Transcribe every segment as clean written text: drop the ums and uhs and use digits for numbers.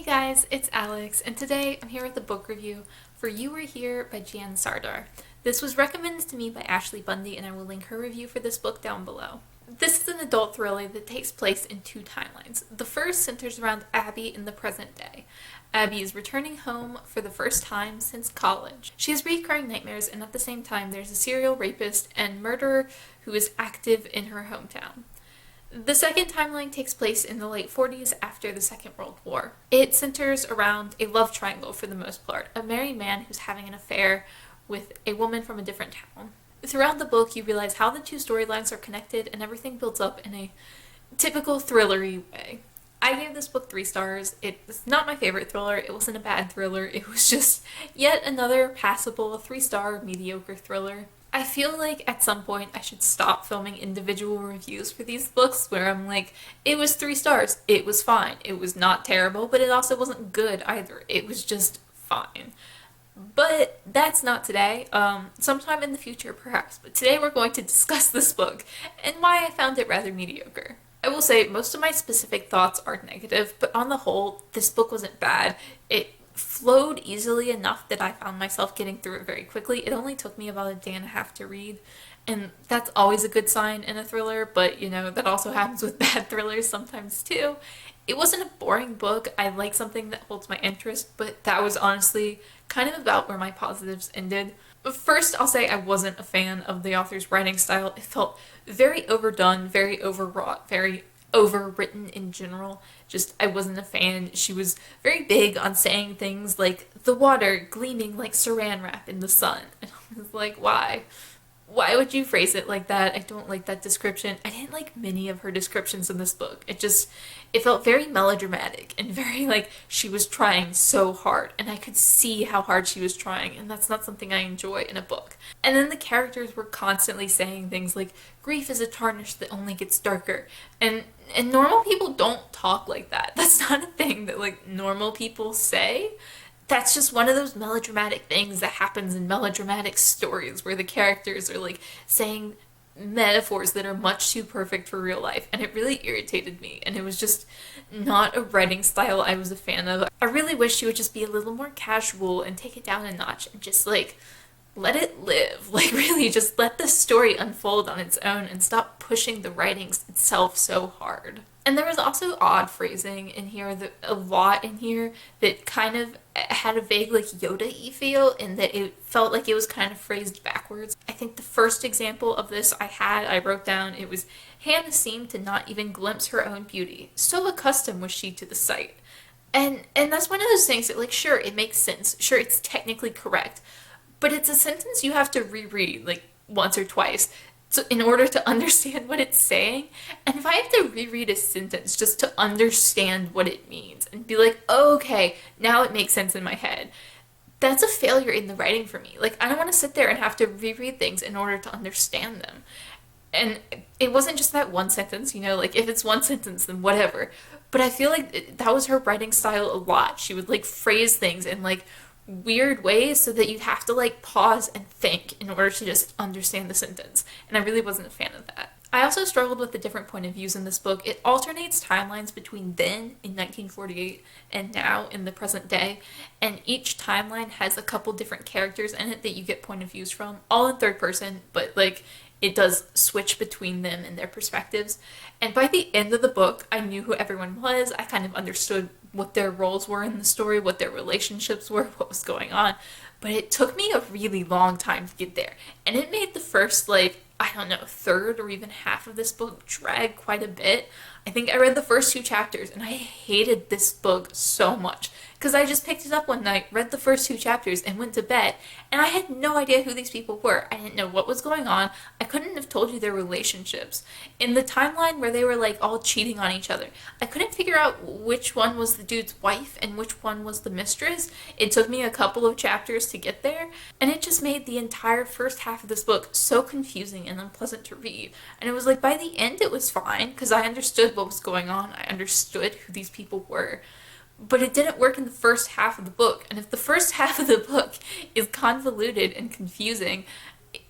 Hey guys, it's Alex, and today I'm here with a book review for You Were Here by Gian Sardar. This was recommended to me by Ashley Bundy, and I will link her review for this book down below. This is an adult thriller that takes place in two timelines. The first centers around Abby in the present day. Abby is returning home for the first time since college. She has recurring nightmares, and at the same time there's a serial rapist and murderer who is active in her hometown. The second timeline takes place in the late 40s after the Second World War. It centers around a love triangle for the most part, a married man who's having an affair with a woman from a different town. Throughout the book, you realize how the two storylines are connected and everything builds up in a typical thrillery way. I gave this book 3 stars. It's not my favorite thriller. It wasn't a bad thriller. It was just yet another passable 3-star mediocre thriller. I feel like at some point I should stop filming individual reviews for these books where I'm like, it was 3 stars, it was fine, it was not terrible, but it also wasn't good either, it was just fine. But that's not today, sometime in the future perhaps, but today we're going to discuss this book and why I found it rather mediocre. I will say most of my specific thoughts are negative, but on the whole, this book wasn't bad. It flowed easily enough that I found myself getting through it very quickly. It only took me about a day and a half to read, and that's always a good sign in a thriller, but that also happens with bad thrillers sometimes too. It wasn't a boring book. I like something that holds my interest, but that was honestly kind of about where my positives ended. First, I'll say I wasn't a fan of the author's writing style. It felt very overdone, very overwrought, very overwritten in general. Just, I wasn't a fan. She was very big on saying things like, the water gleaming like saran wrap in the sun. And I was like, why? Why would you phrase it like that? I don't like that description. I didn't like many of her descriptions in this book. It felt very melodramatic and very like she was trying so hard, and I could see how hard she was trying, and that's not something I enjoy in a book. And then the characters were constantly saying things like, grief is a tarnish that only gets darker, and normal people don't talk like that. That's not a thing that like normal people say. That's just one of those melodramatic things that happens in melodramatic stories where the characters are like saying metaphors that are much too perfect for real life, and it really irritated me, and it was just not a writing style I was a fan of. I really wish she would just be a little more casual and take it down a notch and just like let it live, like really just let the story unfold on its own and stop pushing the writing itself so hard. And there was also odd phrasing in here, a lot in here that kind of had a vague like Yoda-y feel, in that it felt like it was kind of phrased backwards. I think the first example of this I wrote down, it was, Hannah seemed to not even glimpse her own beauty, so accustomed was she to the sight. And that's one of those things that like, sure, it makes sense, sure, it's technically correct, but it's a sentence you have to reread like once or twice in order to understand what it's saying. And if I have to reread a sentence just to understand what it means and be like, oh, okay, now it makes sense in my head, that's a failure in the writing for me. Like, I don't want to sit there and have to reread things in order to understand them. And it wasn't just that one sentence, like if it's one sentence, then whatever. But I feel like that was her writing style a lot. She would like phrase things in like weird ways so that you'd have to like pause and think in order to just understand the sentence, and I really wasn't a fan of that. I also struggled with the different point of views in this book. It alternates timelines between then in 1948 and now in the present day, and each timeline has a couple different characters in it that you get point of views from, all in third person, but like it does switch between them and their perspectives. And by the end of the book, I knew who everyone was. I kind of understood what their roles were in the story, what their relationships were, what was going on. But it took me a really long time to get there. And it made the first, third or even half of this book drag quite a bit. I think I read the first 2 chapters, and I hated this book so much. Because I just picked it up one night, read the first 2 chapters, and went to bed, and I had no idea who these people were. I didn't know what was going on. I couldn't have told you their relationships. In the timeline where they were like all cheating on each other, I couldn't figure out which one was the dude's wife and which one was the mistress. It took me a couple of chapters to get there, and it just made the entire first half of this book so confusing and unpleasant to read. And it was like by the end it was fine, because I understood what was going on. I understood who these people were. But it didn't work in the first half of the book, and if the first half of the book is convoluted and confusing,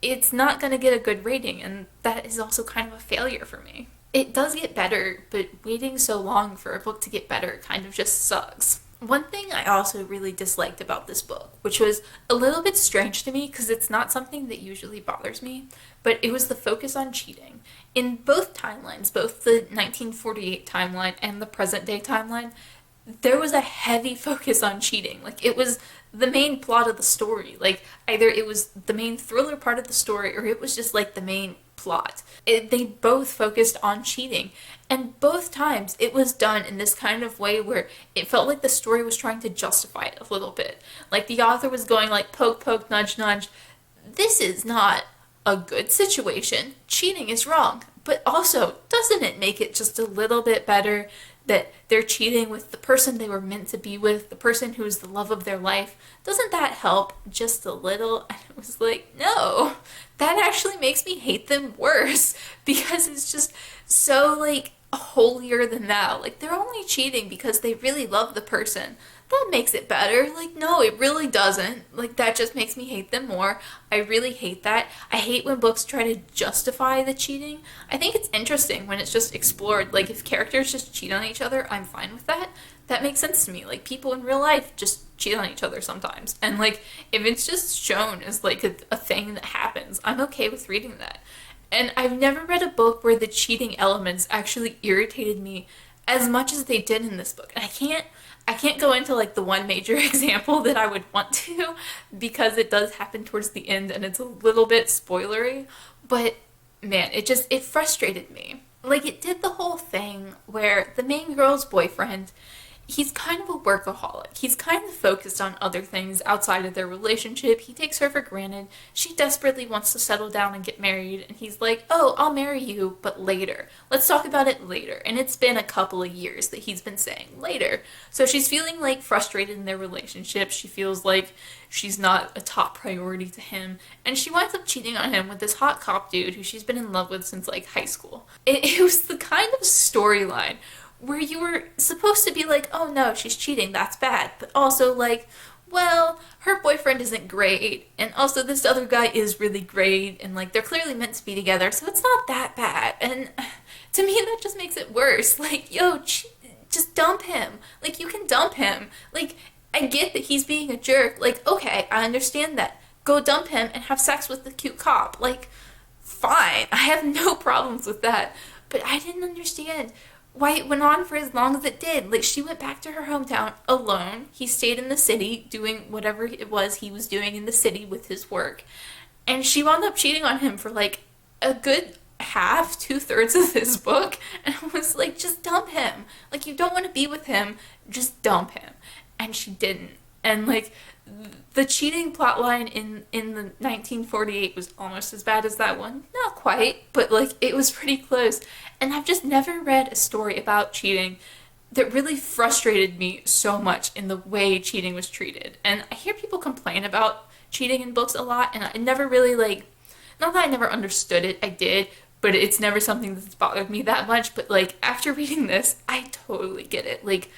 it's not going to get a good rating, and that is also kind of a failure for me. It does get better, but waiting so long for a book to get better kind of just sucks. One thing I also really disliked about this book, which was a little bit strange to me because it's not something that usually bothers me, but it was the focus on cheating. In both timelines, both the 1948 timeline and the present day timeline, there was a heavy focus on cheating. Like, it was the main plot of the story. Like, either it was the main thriller part of the story or it was just like the main plot. They both focused on cheating. And both times it was done in this kind of way where it felt like the story was trying to justify it a little bit. Like, the author was going like, poke, poke, nudge, nudge. This is not a good situation. Cheating is wrong. But also, doesn't it make it just a little bit better that they're cheating with the person they were meant to be with, the person who is the love of their life? Doesn't that help just a little? And it was like, no, that actually makes me hate them worse because it's just so like holier than thou. Like, they're only cheating because they really love the person. That makes it better. Like, no, it really doesn't. Like, that just makes me hate them more. I really hate that. I hate when books try to justify the cheating. I think it's interesting when it's just explored. Like, if characters just cheat on each other, I'm fine with that. That makes sense to me. Like, people in real life just cheat on each other sometimes. And, like, if it's just shown as, like, a thing that happens, I'm okay with reading that. And I've never read a book where the cheating elements actually irritated me as much as they did in this book. And I can't go into like the one major example that I would want to because it does happen towards the end and it's a little bit spoilery, but man, it frustrated me. Like, it did the whole thing where the main girl's boyfriend, he's kind of a workaholic. He's kind of focused on other things outside of their relationship. He takes her for granted. She desperately wants to settle down and get married, and he's like, oh, I'll marry you, but later. Let's talk about it later. And it's been a couple of years that he's been saying later. So she's feeling like frustrated in their relationship. She feels like she's not a top priority to him, and she winds up cheating on him with this hot cop dude who she's been in love with since like high school. It was the kind of storyline where you were supposed to be like, oh no, she's cheating, that's bad. But also like, well, her boyfriend isn't great, and also this other guy is really great, and like, they're clearly meant to be together, so it's not that bad. And to me, that just makes it worse. Like, yo, just dump him. Like, you can dump him. Like, I get that he's being a jerk. Like, okay, I understand that. Go dump him and have sex with the cute cop. Like, fine. I have no problems with that. But I didn't understand why it went on for as long as it did. Like, she went back to her hometown alone. He stayed in the city doing whatever it was he was doing in the city with his work. And she wound up cheating on him for like a good half, 2/3 of this book. And I was like, just dump him. Like, you don't want to be with him, just dump him. And she didn't. And like, the cheating plotline in the 1948 was almost as bad as that one. Not quite, but like, it was pretty close. And I've just never read a story about cheating that really frustrated me so much in the way cheating was treated. And I hear people complain about cheating in books a lot, and I never really like, not that I never understood it, I did, but it's never something that's bothered me that much. But like, after reading this, I totally get it. Like,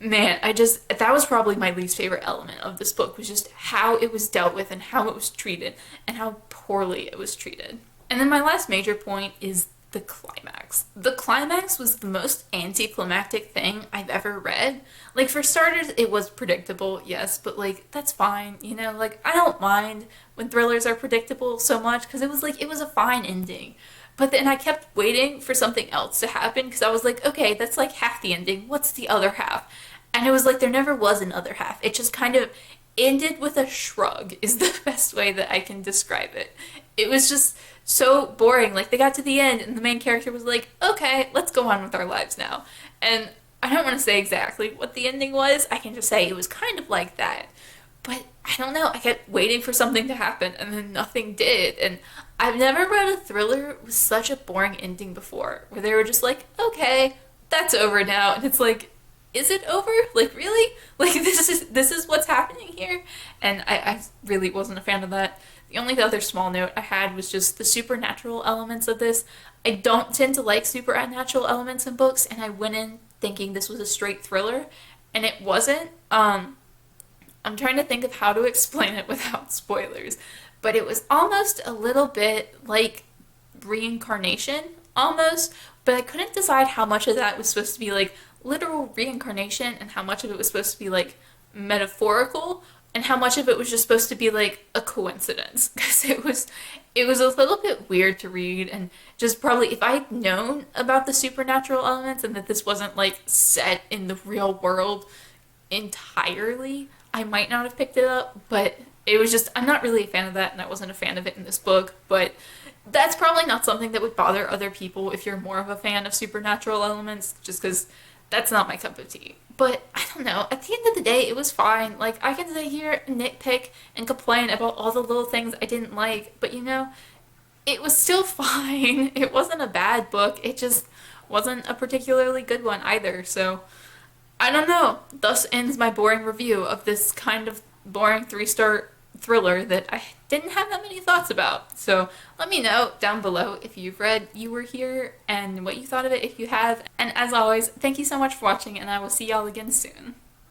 man, that was probably my least favorite element of this book, was just how it was dealt with and how it was treated and how poorly it was treated. And then my last major point is the climax. The climax was the most anticlimactic thing I've ever read. Like, for starters, it was predictable, yes, but like, that's fine, you know? Like, I don't mind when thrillers are predictable so much, because it was a fine ending. But then I kept waiting for something else to happen, because I was like, okay, that's like half the ending. What's the other half? And it was like, there never was an other half. It just kind of ended with a shrug, is the best way that I can describe it. It was just so boring. Like, they got to the end and the main character was like, okay, let's go on with our lives now. And I don't want to say exactly what the ending was. I can just say it was kind of like that. But I don't know, I kept waiting for something to happen and then nothing did. And I've never read a thriller with such a boring ending before, where they were just like, okay, that's over now. And it's like, is it over? Like, really? Like, this is what's happening here? And I really wasn't a fan of that. The only other small note I had was just the supernatural elements of this. I don't tend to like supernatural elements in books, and I went in thinking this was a straight thriller, and it wasn't. I'm trying to think of how to explain it without spoilers, but it was almost a little bit like reincarnation, almost, but I couldn't decide how much of that was supposed to be like literal reincarnation and how much of it was supposed to be like metaphorical and how much of it was just supposed to be like a coincidence because it was a little bit weird to read, and just probably if I'd known about the supernatural elements and that this wasn't like set in the real world entirely, I might not have picked it up, but it was just, I'm not really a fan of that, and I wasn't a fan of it in this book, but that's probably not something that would bother other people if you're more of a fan of supernatural elements, just because that's not my cup of tea. But I don't know, at the end of the day, it was fine. Like, I can sit here and nitpick and complain about all the little things I didn't like, but you know, it was still fine. It wasn't a bad book, it just wasn't a particularly good one either, so I don't know. Thus ends my boring review of this kind of boring 3-star thriller that I didn't have that many thoughts about. So let me know down below if you've read You Were Here and what you thought of it if you have. And as always, thank you so much for watching, and I will see y'all again soon.